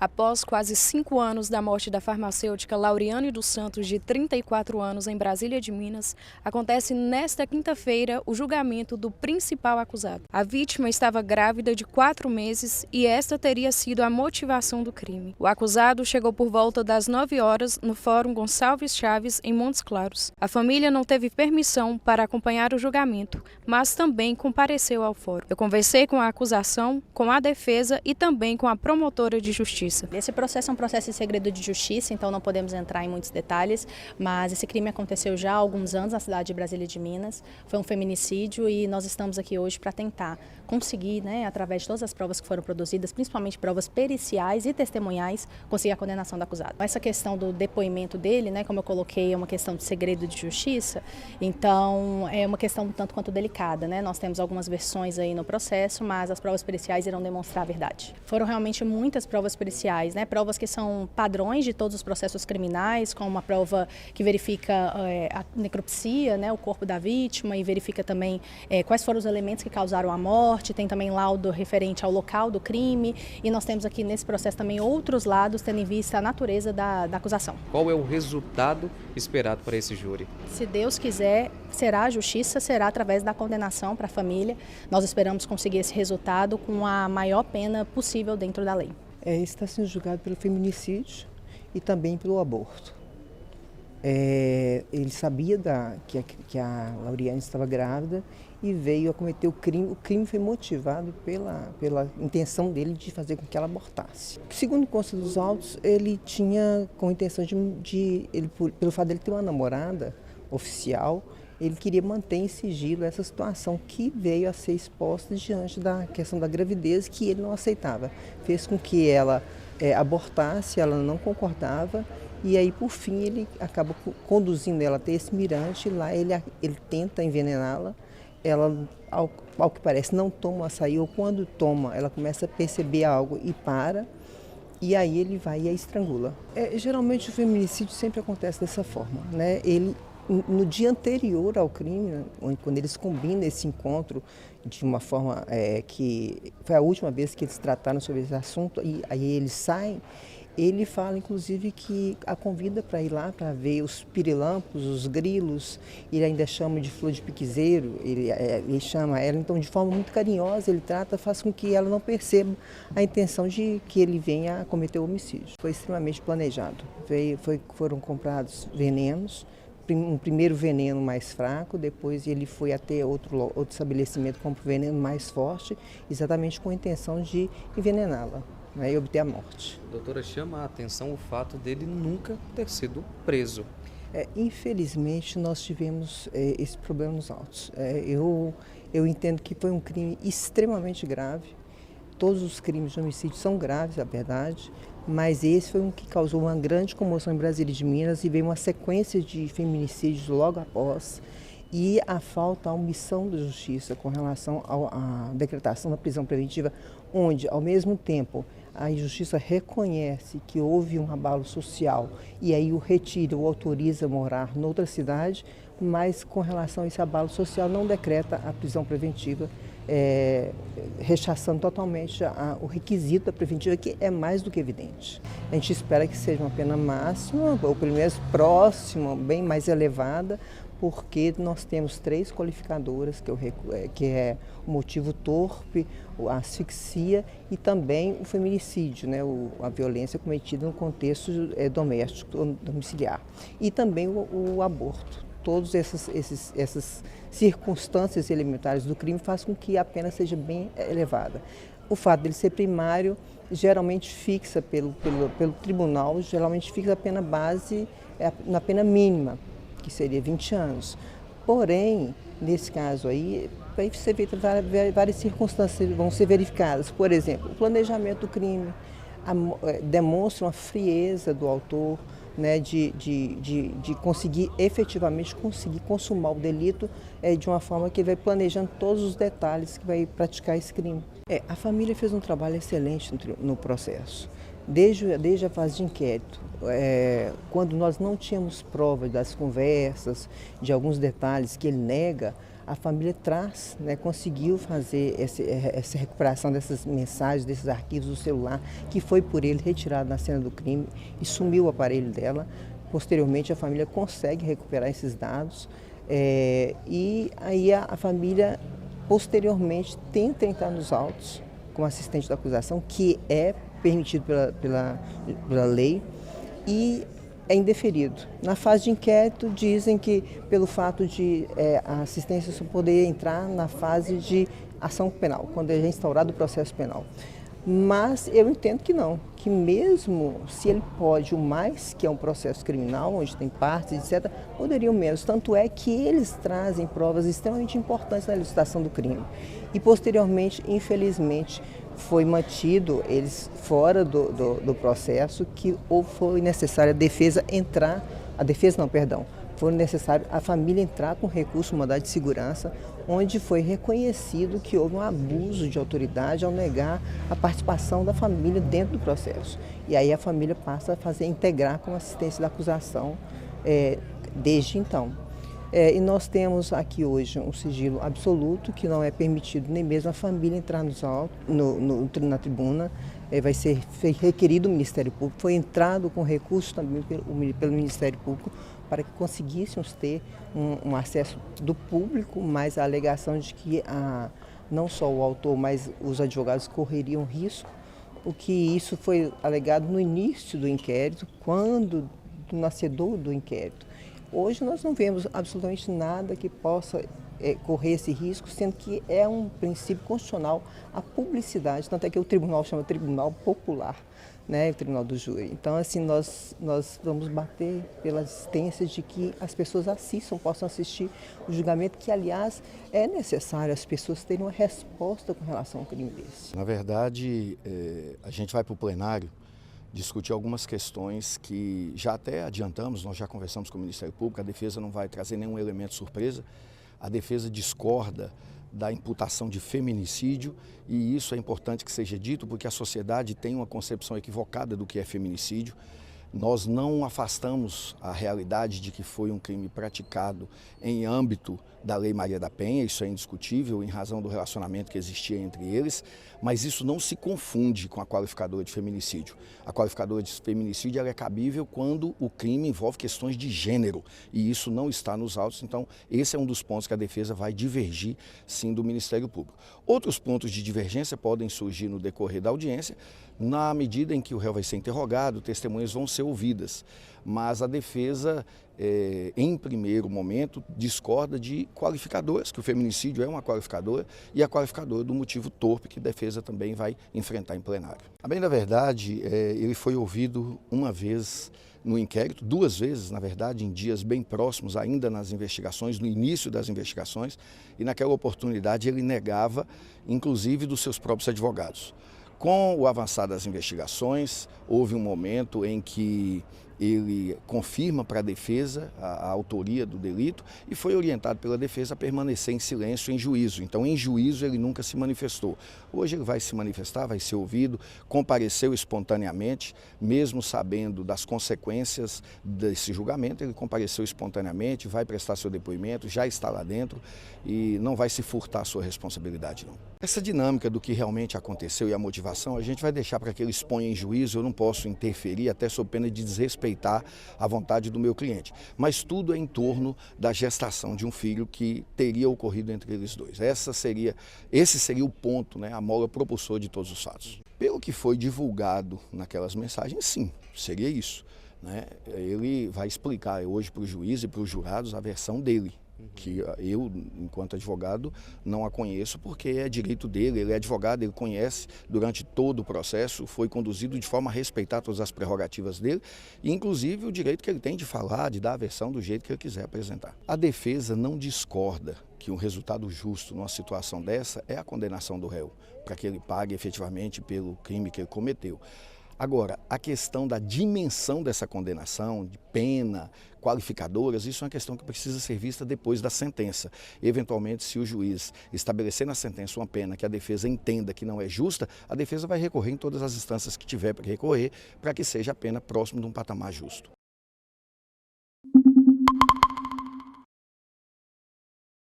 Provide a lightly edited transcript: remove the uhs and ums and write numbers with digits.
Após quase 5 anos da morte da farmacêutica Lauriane dos Santos, de 34 anos, em Brasília de Minas, acontece nesta quinta-feira o julgamento do principal acusado. A vítima estava grávida de 4 meses e esta teria sido a motivação do crime. O acusado chegou por volta das 9 horas no Fórum Gonçalves Chaves, em Montes Claros. A família não teve permissão para acompanhar o julgamento, mas também compareceu ao fórum. Eu conversei com a acusação, com a defesa e também com a promotora de justiça. Esse processo é um processo de segredo de justiça, então não podemos entrar em muitos detalhes, mas esse crime aconteceu já há alguns anos na cidade de Brasília de Minas, foi um feminicídio e nós estamos aqui hoje para tentar conseguir, através de todas as provas que foram produzidas, principalmente provas periciais e testemunhais, conseguir a condenação do acusado. Essa questão do depoimento dele, como eu coloquei, é uma questão de segredo de justiça, então é uma questão tanto quanto delicada, Nós temos algumas versões aí no processo, mas as provas periciais irão demonstrar a verdade. Foram realmente muitas provas periciais, provas que são padrões de todos os processos criminais, como uma prova que verifica a necropsia, o corpo da vítima, e verifica também quais foram os elementos que causaram a morte, tem também laudo referente ao local do crime, e nós temos aqui nesse processo também outros lados, tendo em vista a natureza da acusação. Qual é o resultado esperado para esse júri? Se Deus quiser, será a justiça, será através da condenação para a família. Nós esperamos conseguir esse resultado com a maior pena possível dentro da lei. Está sendo julgado pelo feminicídio e também pelo aborto. Ele sabia que a Lauriane estava grávida e veio a cometer o crime. O crime foi motivado pela intenção dele de fazer com que ela abortasse. Segundo consta dos autos, ele tinha com intenção pelo fato dele ter uma namorada oficial, ele queria manter em sigilo essa situação que veio a ser exposta diante da questão da gravidez, que ele não aceitava. Fez com que ela abortasse, ela não concordava, e aí por fim ele acaba conduzindo ela até esse mirante. Lá ele tenta envenená-la, ela ao que parece não toma o açaí, ou quando toma ela começa a perceber algo e para, e aí ele vai e a estrangula. Geralmente o feminicídio sempre acontece dessa forma, No dia anterior ao crime, quando eles combinam esse encontro de uma forma que foi a última vez que eles trataram sobre esse assunto, e aí eles saem, ele fala inclusive que a convida para ir lá para ver os pirilampos, os grilos, ele ainda chama de flor de piquezeiro, ele chama ela, então de forma muito carinhosa ele trata, faz com que ela não perceba a intenção de que ele venha a cometer o homicídio. Foi extremamente planejado, foram comprados venenos, um primeiro veneno mais fraco, depois ele foi até outro estabelecimento com um veneno mais forte, exatamente com a intenção de envenená-la e obter a morte. Doutora, chama a atenção o fato dele nunca ter sido preso. Infelizmente nós tivemos esse problema nos autos. Eu entendo que foi um crime extremamente grave. Todos os crimes de homicídio são graves, a verdade, mas esse foi um que causou uma grande comoção em Brasília de Minas, e veio uma sequência de feminicídios logo após, e a omissão da justiça com relação à decretação da prisão preventiva, onde, ao mesmo tempo, a justiça reconhece que houve um abalo social e aí o retira, o autoriza a morar noutra cidade, mas com relação a esse abalo social não decreta a prisão preventiva, rechaçando totalmente o requisito da preventiva, que é mais do que evidente. A gente espera que seja uma pena máxima, ou pelo menos próxima, bem mais elevada, porque nós temos 3 qualificadoras, que é o motivo torpe, a asfixia e também o feminicídio, a violência cometida no contexto doméstico, domiciliar, e também o aborto. Todas essas circunstâncias elementares do crime fazem com que a pena seja bem elevada. O fato dele ser primário geralmente fixa pelo tribunal, geralmente fixa a pena base na pena mínima, que seria 20 anos. Porém, nesse caso aí, vai ser feita várias circunstâncias vão ser verificadas. Por exemplo, o planejamento do crime demonstra uma frieza do autor, de conseguir efetivamente consumar o delito de uma forma que vai planejando todos os detalhes que vai praticar esse crime. A família fez um trabalho excelente no processo. Desde a fase de inquérito, quando nós não tínhamos prova das conversas, de alguns detalhes que ele nega, a família traz, né, conseguiu fazer essa recuperação dessas mensagens, desses arquivos do celular, que foi por ele retirado na cena do crime e sumiu o aparelho dela. Posteriormente, a família consegue recuperar esses dados e aí a família, posteriormente, tenta entrar nos autos como assistente da acusação, que é permitido pela lei, e é indeferido. Na fase de inquérito, dizem que pelo fato de a assistência só poder entrar na fase de ação penal, quando é instaurado o processo penal. Mas eu entendo que não, que mesmo se ele pode o mais, que é um processo criminal, onde tem partes, etc., poderiam menos. Tanto é que eles trazem provas extremamente importantes na elucidação do crime. E posteriormente, infelizmente, foi mantido eles fora do processo, que ou foi necessário a defesa entrar, foi necessário a família entrar com recurso, mandado de segurança, onde foi reconhecido que houve um abuso de autoridade ao negar a participação da família dentro do processo. E aí a família passa a integrar como assistência da acusação desde então. E nós temos aqui hoje um sigilo absoluto, que não é permitido nem mesmo a família entrar nos autos, na tribuna. Vai ser requerido o Ministério Público, foi entrado com recurso também pelo Ministério Público para que conseguíssemos ter um acesso do público, mas a alegação de que não só o autor, mas os advogados correriam risco, porque isso foi alegado no início do inquérito, quando do nascedor do inquérito. Hoje nós não vemos absolutamente nada que possa correr esse risco, sendo que é um princípio constitucional a publicidade, tanto é que o tribunal chama Tribunal Popular, né, o Tribunal do Júri. Então, assim, nós vamos bater pela existência de que as pessoas possam assistir o julgamento, que, aliás, é necessário as pessoas terem uma resposta com relação a um crime desse. Na verdade, a gente vai para o plenário discutir algumas questões que já até adiantamos, nós já conversamos com o Ministério Público, a defesa não vai trazer nenhum elemento surpresa, a defesa discorda da imputação de feminicídio, e isso é importante que seja dito porque a sociedade tem uma concepção equivocada do que é feminicídio. Nós não afastamos a realidade de que foi um crime praticado em âmbito da Lei Maria da Penha, isso é indiscutível em razão do relacionamento que existia entre eles, mas isso não se confunde com a qualificadora de feminicídio. A qualificadora de feminicídio ela é cabível quando o crime envolve questões de gênero, e isso não está nos autos, então esse é um dos pontos que a defesa vai divergir, sim, do Ministério Público. Outros pontos de divergência podem surgir no decorrer da audiência, na medida em que o réu vai ser interrogado, testemunhas vão ser ouvidas, mas a defesa, em primeiro momento, discorda de qualificadoras, que o feminicídio é uma qualificadora, e a qualificadora do motivo torpe, que a defesa também vai enfrentar em plenário. A bem da verdade, ele foi ouvido uma vez no inquérito, duas vezes, na verdade, em dias bem próximos ainda nas investigações, no início das investigações, e naquela oportunidade ele negava, inclusive, dos seus próprios advogados. Com o avançar das investigações, houve um momento em que ele confirma para a defesa a autoria do delito e foi orientado pela defesa a permanecer em silêncio em juízo. Então, em juízo, ele nunca se manifestou. Hoje ele vai se manifestar, vai ser ouvido, compareceu espontaneamente, mesmo sabendo das consequências desse julgamento, ele compareceu espontaneamente, vai prestar seu depoimento, já está lá dentro e não vai se furtar a sua responsabilidade, não. Essa dinâmica do que realmente aconteceu e a motivação, a gente vai deixar para que ele exponha em juízo, eu não posso interferir, até sob pena de desrespeitar a vontade do meu cliente. Mas tudo é em torno da gestação de um filho que teria ocorrido entre eles dois. Esse seria o ponto, né, a mola propulsora de todos os fatos. Pelo que foi divulgado naquelas mensagens, sim, seria isso, né? Ele vai explicar hoje para o juiz e para os jurados a versão dele, que eu, enquanto advogado, não a conheço porque é direito dele, ele é advogado, ele conhece durante todo o processo, foi conduzido de forma a respeitar todas as prerrogativas dele, e inclusive o direito que ele tem de falar, de dar a versão do jeito que ele quiser apresentar. A defesa não discorda que um resultado justo numa situação dessa é a condenação do réu, para que ele pague efetivamente pelo crime que ele cometeu. Agora, a questão da dimensão dessa condenação, de pena, qualificadoras, isso é uma questão que precisa ser vista depois da sentença. Eventualmente, se o juiz estabelecer na sentença uma pena que a defesa entenda que não é justa, a defesa vai recorrer em todas as instâncias que tiver para recorrer, para que seja a pena próximo de um patamar justo.